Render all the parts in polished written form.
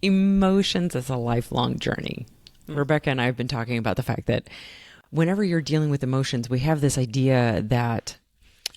Emotions is a lifelong journey. Rebecca and I have been talking about the fact that whenever you're dealing with emotions, we have this idea that,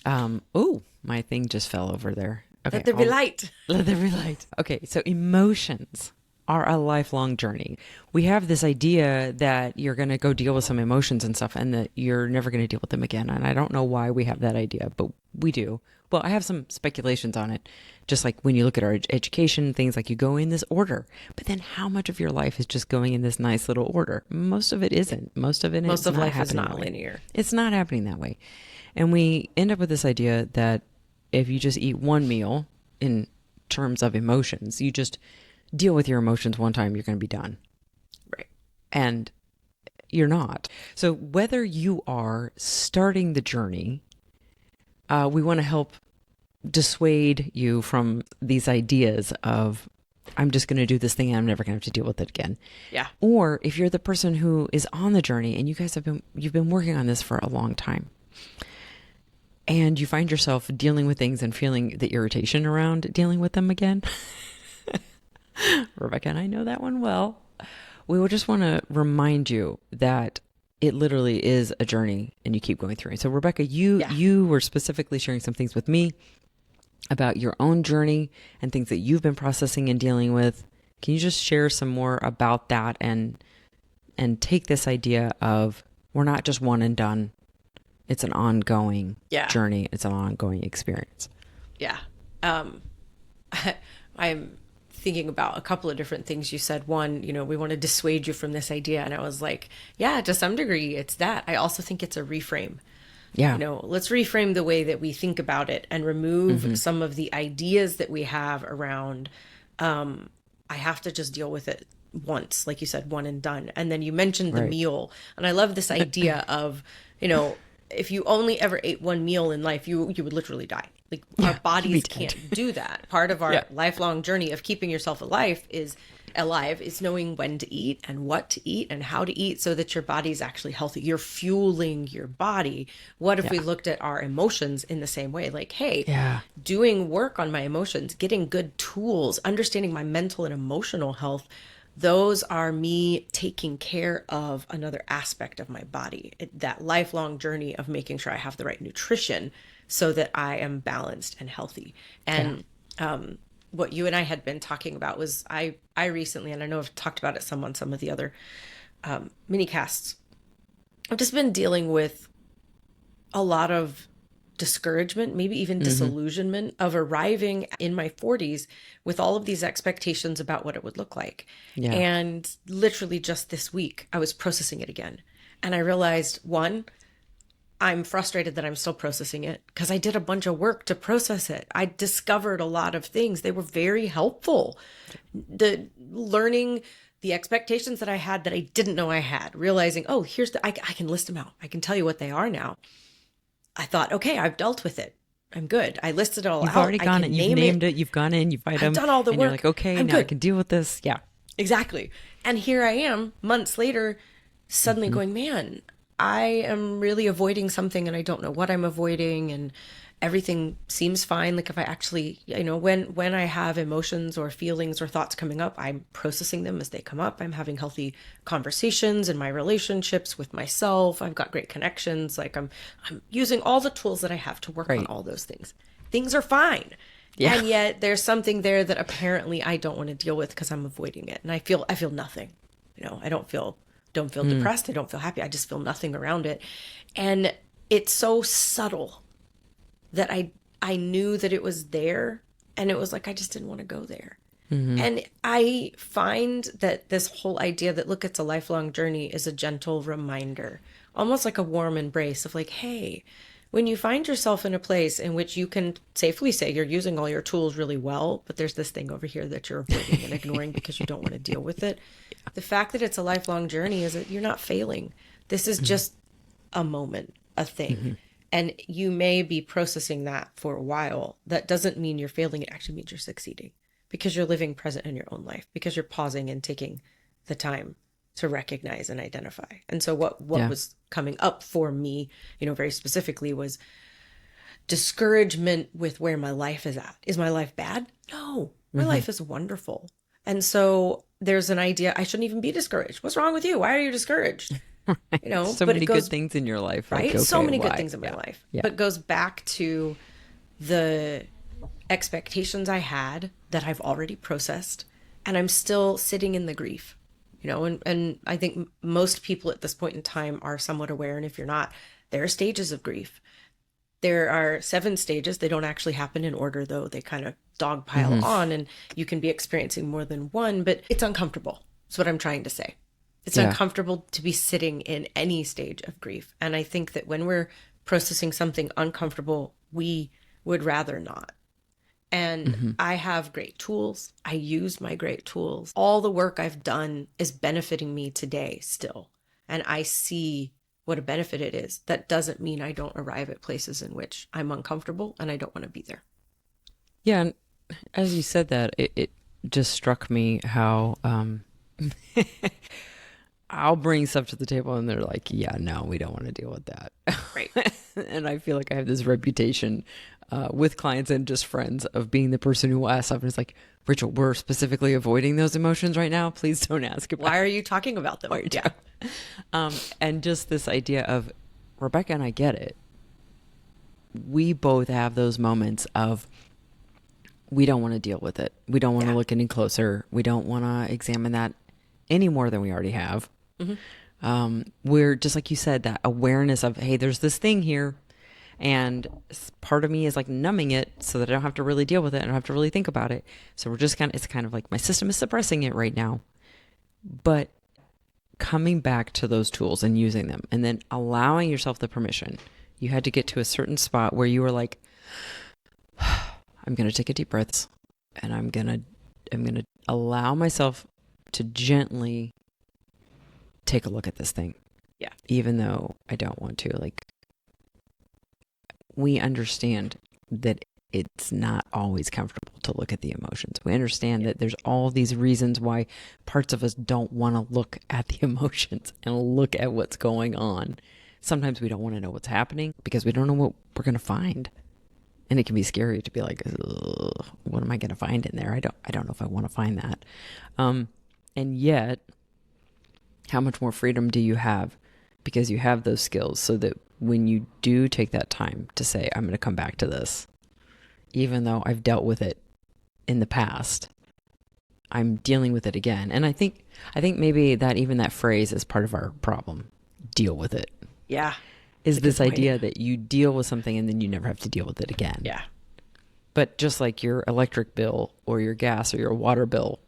oh, my thing just fell over there. Okay. Let there be light. Let there be light. Okay. So emotions are a lifelong journey. We have this idea that you're going to go deal with some emotions and stuff and that you're never going to deal with them again. And I don't know why we have that idea, but we do. Well, I have some speculations on it. Just like when you look at our education, things like you go in this order, but then how much of your life is just going in this nice little order? Most of it isn't. Most of it Most is of not life is happening not that way. linear. It's not happening that way. And we end up with this idea that if you just eat one meal in terms of emotions, you just deal with your emotions one time, you're going to be done. Right. And you're not. So whether you are starting the journey, we want to help dissuade you from these ideas of, I'm just going to do this thing and I'm never going to have to deal with it again. Yeah. Or if you're the person who is on the journey and you've been working on this for a long time and you find yourself dealing with things and feeling the irritation around dealing with them again. Rebecca and I know that one well. We will just want to remind you that it literally is a journey and you keep going through it. So Rebecca, you were specifically sharing some things with me about your own journey and things that you've been processing and dealing with. Can you just share some more about that and take this idea of we're not just one and done. It's an ongoing journey. It's an ongoing experience. Yeah. I'm thinking about a couple of different things you said. One, we want to dissuade you from this idea. And I was like, yeah, to some degree it's that. I also think it's a reframe. Yeah. Let's reframe the way that we think about it and remove some of the ideas that we have around, I have to just deal with it once, like you said, one and done. And then you mentioned the meal. And I love this idea of, if you only ever ate one meal in life, you would literally die. Like our bodies can't do that. Part of our lifelong journey of keeping yourself alive is knowing when to eat and what to eat and how to eat so that your body's actually healthy. You're fueling your body. What if we looked at our emotions in the same way? Like, hey, doing work on my emotions, getting good tools, understanding my mental and emotional health, those are me taking care of another aspect of my body. That lifelong journey of making sure I have the right nutrition so that I am balanced and healthy. And what you and I had been talking about was I recently, and I know I've talked about it some on some of the other mini casts, I've just been dealing with a lot of discouragement, maybe even disillusionment of arriving in my 40s with all of these expectations about what it would look like. Yeah. And literally just this week, I was processing it again. And I realized, one, I'm frustrated that I'm still processing it because I did a bunch of work to process it. I discovered a lot of things. They were very helpful. The learning the expectations that I had that I didn't know I had, realizing, oh, I can list them out. I can tell you what they are now. I thought, okay, I've dealt with it. I'm good. I listed it all out. You've already gone it. You've named it. You've gone in. You've done all the work. You're like, okay, now I can deal with this. Yeah, exactly. And here I am months later, suddenly going, man, I am really avoiding something and I don't know what I'm avoiding, and everything seems fine. Like if I actually, when I have emotions or feelings or thoughts coming up, I'm processing them as they come up. I'm having healthy conversations in my relationships with myself. I've got great connections. Like I'm using all the tools that I have to work on all those things. Things are fine. Yeah. And yet there's something there that apparently I don't want to deal with because I'm avoiding it. And I feel nothing. I don't feel depressed. I don't feel happy. I just feel nothing around it. And it's so subtle that I knew that it was there, and it was like I just didn't want to go there. And I find that this whole idea that, look, it's a lifelong journey is a gentle reminder, almost like a warm embrace of like, hey, when you find yourself in a place in which you can safely say you're using all your tools really well, but there's this thing over here that you're avoiding and ignoring because you don't want to deal with it. The fact that it's a lifelong journey is that you're not failing. This is just a moment, a thing. And you may be processing that for a while. That doesn't mean you're failing. It actually means you're succeeding because you're living present in your own life, because you're pausing and taking the time to recognize and identify. And so what was coming up for me, very specifically, was discouragement with where my life is at. Is my life bad? No, my life is wonderful. And so there's an idea, I shouldn't even be discouraged. What's wrong with you? Why are you discouraged? You know, So but many it goes, good things in your life. Like, right? So okay, many good why? things in my Yeah. life. Yeah. But goes back to the expectations I had that I've already processed, and I'm still sitting in the grief. You know, and I think most people at this point in time are somewhat aware. And if you're not, there are stages of grief. There are 7 stages. They don't actually happen in order, though. They kind of dogpile on, and you can be experiencing more than one, but it's uncomfortable. That's what I'm trying to say. It's Yeah. uncomfortable to be sitting in any stage of grief. And I think that when we're processing something uncomfortable, we would rather not. And I have great tools. I use my great tools. All the work I've done is benefiting me today still. And I see what a benefit it is. That doesn't mean I don't arrive at places in which I'm uncomfortable and I don't want to be there. Yeah. And as you said that, it just struck me how I'll bring stuff to the table and they're like, yeah, no, we don't want to deal with that. Right. And I feel like I have this reputation with clients and just friends of being the person who asks stuff and it's like, Rachel, we're specifically avoiding those emotions right now. Please don't ask about Why are you talking about them? Yeah. And just this idea of Rebecca and I get it. We both have those moments of we don't want to deal with it. We don't want to look any closer. We don't want to examine that any more than we already have. We're just like you said, that awareness of, hey, there's this thing here. And part of me is like numbing it so that I don't have to really deal with it. I don't have to really think about it. So we're just it's kind of like my system is suppressing it right now. But coming back to those tools and using them and then allowing yourself the permission. You had to get to a certain spot where you were like, I'm going to take a deep breath and I'm going to allow myself to gently take a look at this thing. Yeah. Even though I don't want to. Like, we understand that it's not always comfortable to look at the emotions. We understand that there's all these reasons why parts of us don't want to look at the emotions and look at what's going on. Sometimes we don't want to know what's happening because we don't know what we're going to find. And it can be scary to be like, what am I going to find in there? I don't know if I want to find that. And yet, how much more freedom do you have because you have those skills so that when you do take that time to say, I'm going to come back to this, even though I've dealt with it in the past, I'm dealing with it again. And I think maybe that even that phrase is part of our problem. Deal with it. Yeah. Is this idea that you deal with something and then you never have to deal with it again. Yeah. But just like your electric bill or your gas or your water bill,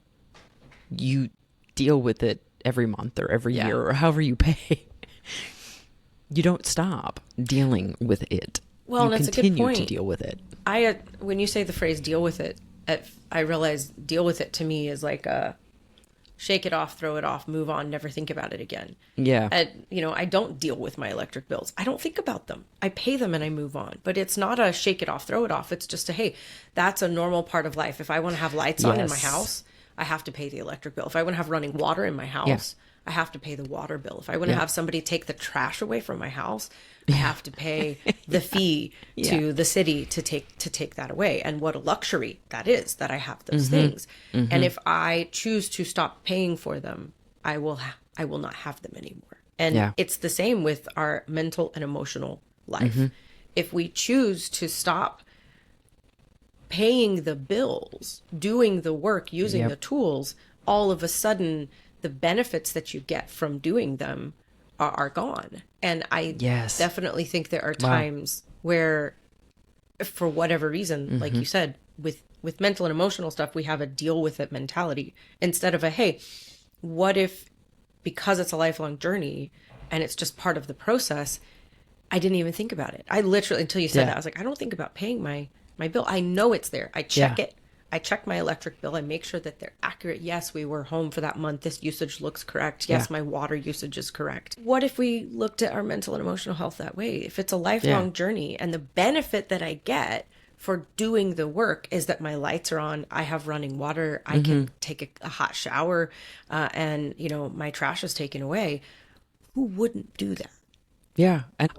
you deal with it every month or every year or however you pay. You don't stop dealing with it. Well, you and that's a good continue point. to deal with it. When you say the phrase "deal with it," I realize deal with it to me is like a shake it off, throw it off, move on, never think about it again. Yeah. And I don't deal with my electric bills. I don't think about them. I pay them and I move on. But it's not a shake it off, throw it off. It's just hey, that's a normal part of life. If I want to have lights on in my house, I have to pay the electric bill. If I want to have running water in my house, I have to pay the water bill. If I want to have somebody take the trash away from my house, I have to pay the fee to the city to take that away. And what a luxury that is, that I have those things. And if I choose to stop paying for them, I will not have them anymore. And it's the same with our mental and emotional life. If we choose to stop paying the bills, doing the work, using the tools, all of a sudden the benefits that you get from doing them are gone. And I definitely think there are times where, for whatever reason, like you said, with mental and emotional stuff, we have a deal with it mentality instead of a, hey, what if, because it's a lifelong journey and it's just part of the process, I didn't even think about it. I literally, until you said that, I was like, I don't think about paying my bill. I know it's there. I check it. I check my electric bill. I make sure that they're accurate. Yes, we were home for that month. This usage looks correct. Yes, my water usage is correct. What if we looked at our mental and emotional health that way? If it's a lifelong journey and the benefit that I get for doing the work is that my lights are on, I have running water, I can take a hot shower, and my trash is taken away, who wouldn't do that? Yeah. And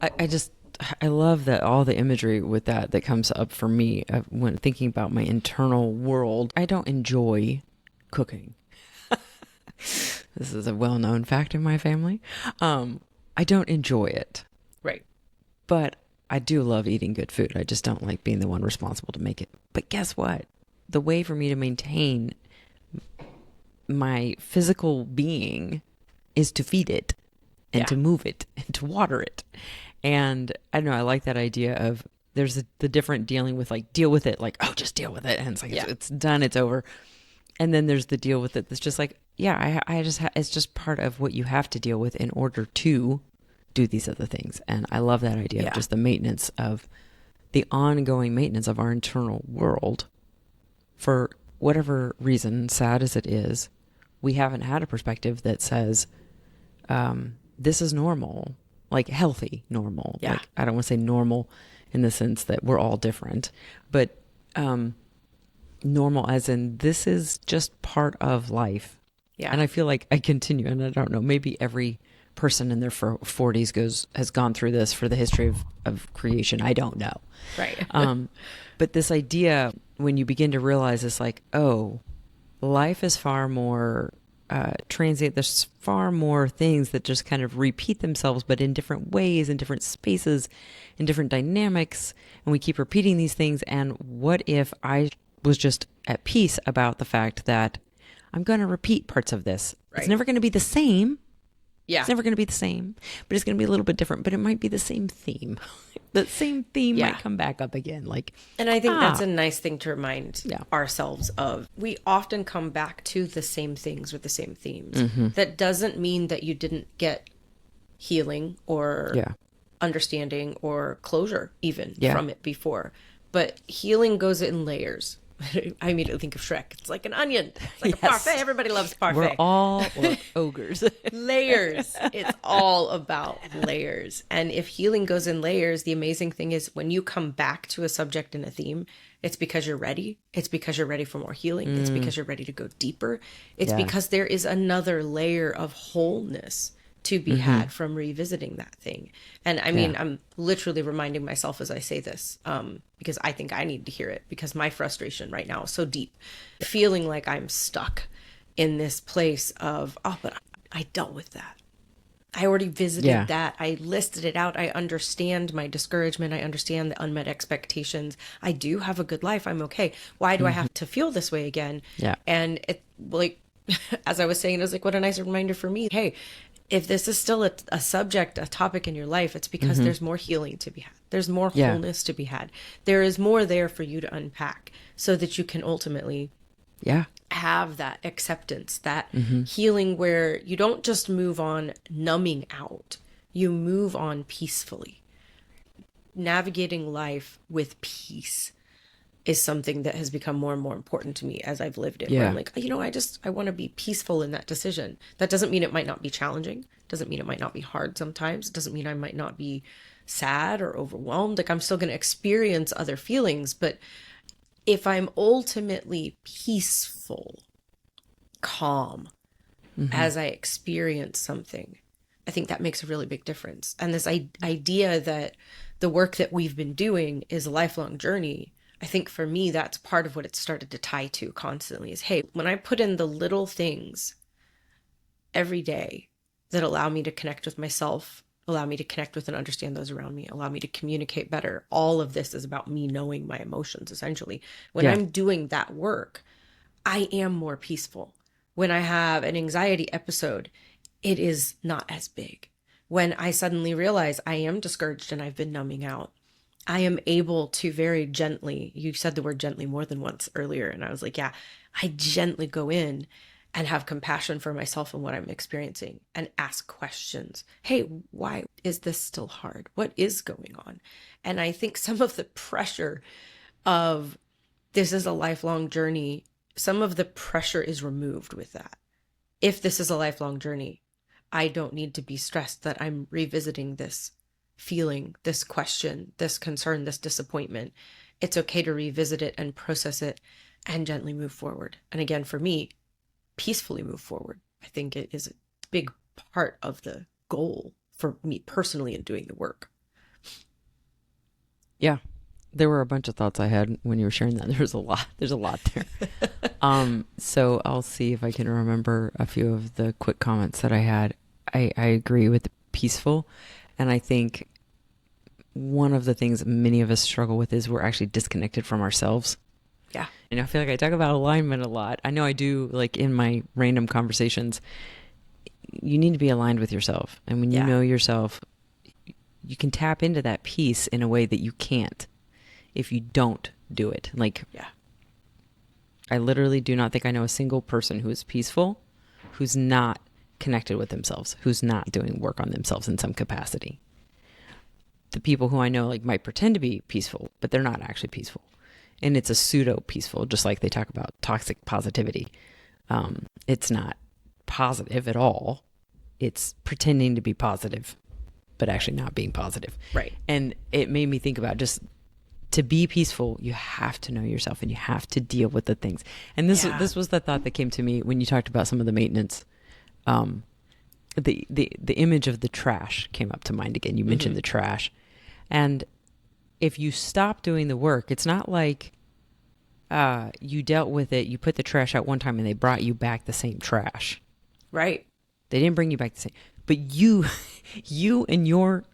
I love that all the imagery with that comes up for me when thinking about my internal world. I don't enjoy cooking. This is a well-known fact in my family. I don't enjoy it. Right. But I do love eating good food. I just don't like being the one responsible to make it. But guess what? The way for me to maintain my physical being is to feed it and to move it and to water it. And I don't know, I like that idea of there's the different dealing with, like, deal with it, like, oh, just deal with it. And it's like, it's done, it's over. And then there's the deal with it that's just like, I just, it's just part of what you have to deal with in order to do these other things. And I love that idea of just the maintenance of the ongoing maintenance of our internal world. For whatever reason, sad as it is, we haven't had a perspective that says, this is normal, like healthy normal. Yeah. Like, I don't want to say normal in the sense that we're all different, but normal as in this is just part of life. Yeah. And I feel like I continue, and I don't know, maybe every person in their 40s has gone through this for the history of creation. I don't know. Right. But this idea, when you begin to realize, it's like, oh, life is far more transient. There's far more things that just kind of repeat themselves, but in different ways, in different spaces, in different dynamics. And we keep repeating these things. And what if I was just at peace about the fact that I'm going to repeat parts of this? Right. It's never going to be the same. Yeah. It's never going to be the same, but it's going to be a little bit different, but it might be the same theme. The same theme might come back up again. And I think that's a nice thing to remind ourselves of. We often come back to the same things with the same themes. Mm-hmm. That doesn't mean that you didn't get healing or understanding or closure even from it before. But healing goes in layers. I immediately think of Shrek. It's like an onion. It's like a parfait. Everybody loves parfait. We're all ogres. Layers. It's all about layers. And if healing goes in layers, the amazing thing is when you come back to a subject and a theme, it's because you're ready. It's because you're ready for more healing. It's because you're ready to go deeper. It's because there is another layer of wholeness to be had from revisiting that thing. And I mean, I'm literally reminding myself as I say this, because I think I need to hear it, because my frustration right now is so deep, feeling like I'm stuck in this place of, oh, but I dealt with that. I already visited that. I listed it out. I understand my discouragement. I understand the unmet expectations. I do have a good life. I'm okay. Why do I have to feel this way again? Yeah. And it, like, as I was saying, it was like, what a nice reminder for me. Hey, if this is still a subject, a topic in your life, it's because there's more healing to be had. There's more wholeness to be had. There is more there for you to unpack so that you can ultimately have that acceptance, that healing where you don't just move on numbing out. You move on peacefully. Navigating life with peace is something that has become more and more important to me as I've lived it. Where I'm like, I want to be peaceful in that decision. That doesn't mean it might not be challenging. Doesn't mean it might not be hard sometimes. It doesn't mean I might not be sad or overwhelmed. Like, I'm still going to experience other feelings. But if I'm ultimately peaceful, calm, as I experience something, I think that makes a really big difference. And this idea that the work that we've been doing is a lifelong journey, I think for me, that's part of what it started to tie to constantly is, hey, when I put in the little things every day that allow me to connect with myself, allow me to connect with and understand those around me, allow me to communicate better, all of this is about me knowing my emotions, essentially. When I'm doing that work, I am more peaceful. When I have an anxiety episode, it is not as big. When I suddenly realize I am discouraged and I've been numbing out, I am able to very gently, you said the word gently more than once earlier, and I was like, I gently go in and have compassion for myself and what I'm experiencing and ask questions. Hey, why is this still hard? What is going on? And I think some of the pressure of this is a lifelong journey, some of the pressure is removed with that. If this is a lifelong journey, I don't need to be stressed that I'm revisiting this feeling, this question, this concern, this disappointment. It's okay to revisit it and process it and gently move forward. And again, for me, peacefully move forward. I think it is a big part of the goal for me personally in doing the work. Yeah. There were a bunch of thoughts I had when you were sharing that. There's a lot there. So I'll see if I can remember a few of the quick comments that I had. I agree with the peaceful. And I think one of the things many of us struggle with is we're actually disconnected from ourselves. Yeah. And I feel like I talk about alignment a lot. I know I do, like in my random conversations. You need to be aligned with yourself. And when you know yourself, you can tap into that peace in a way that you can't if you don't do it. Like, I literally do not think I know a single person who is peaceful, who's not connected with themselves, who's not doing work on themselves in some capacity. The people who I know like might pretend to be peaceful, but they're not actually peaceful. And it's a pseudo peaceful, just like they talk about toxic positivity. It's not positive at all. It's pretending to be positive, but actually not being positive. Right. And it made me think about just to be peaceful, you have to know yourself and you have to deal with the things. And this was the thought that came to me when you talked about some of the maintenance. The image of the trash came up to mind again. You mentioned the trash. And if you stop doing the work, it's not like you dealt with it, you put the trash out one time and they brought you back the same trash. Right. They didn't bring you back the same. But you in your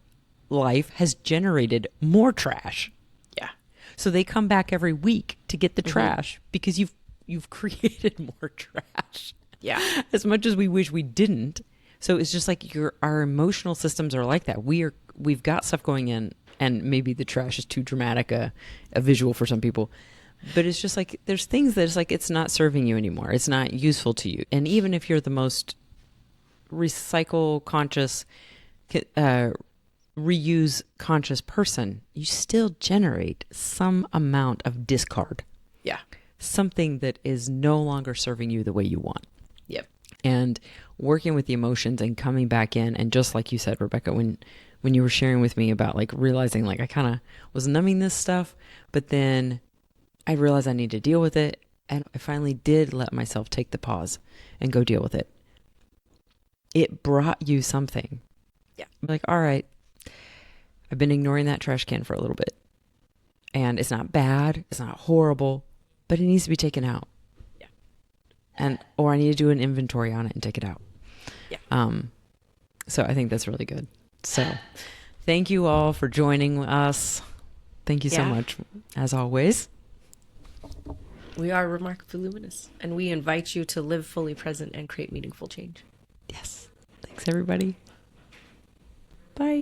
life has generated more trash. Yeah. So they come back every week to get the trash because you've created more trash. Yeah. As much as we wish we didn't. So it's just like our emotional systems are like that. We've got stuff going in, and maybe the trash is too dramatic a visual for some people. But it's just like there's things that it's like it's not serving you anymore. It's not useful to you. And even if you're the most recycle conscious, reuse conscious person, you still generate some amount of discard. Yeah. Something that is no longer serving you the way you want. Yep. And working with the emotions and coming back in, and just like you said, Rebecca, when you were sharing with me about like realizing like I kind of was numbing this stuff, but then I realized I need to deal with it, and I finally did let myself take the pause and go deal with it. It brought you something. Yeah. Like, all right, I've been ignoring that trash can for a little bit, and it's not bad, it's not horrible, but it needs to be taken out. Or I need to do an inventory on it and take it out. Yeah. So I think that's really good. So thank you all for joining us. Thank you so much, as always. We are Remarkably Luminous, and we invite you to live fully present and create meaningful change. Yes. Thanks, everybody. Bye.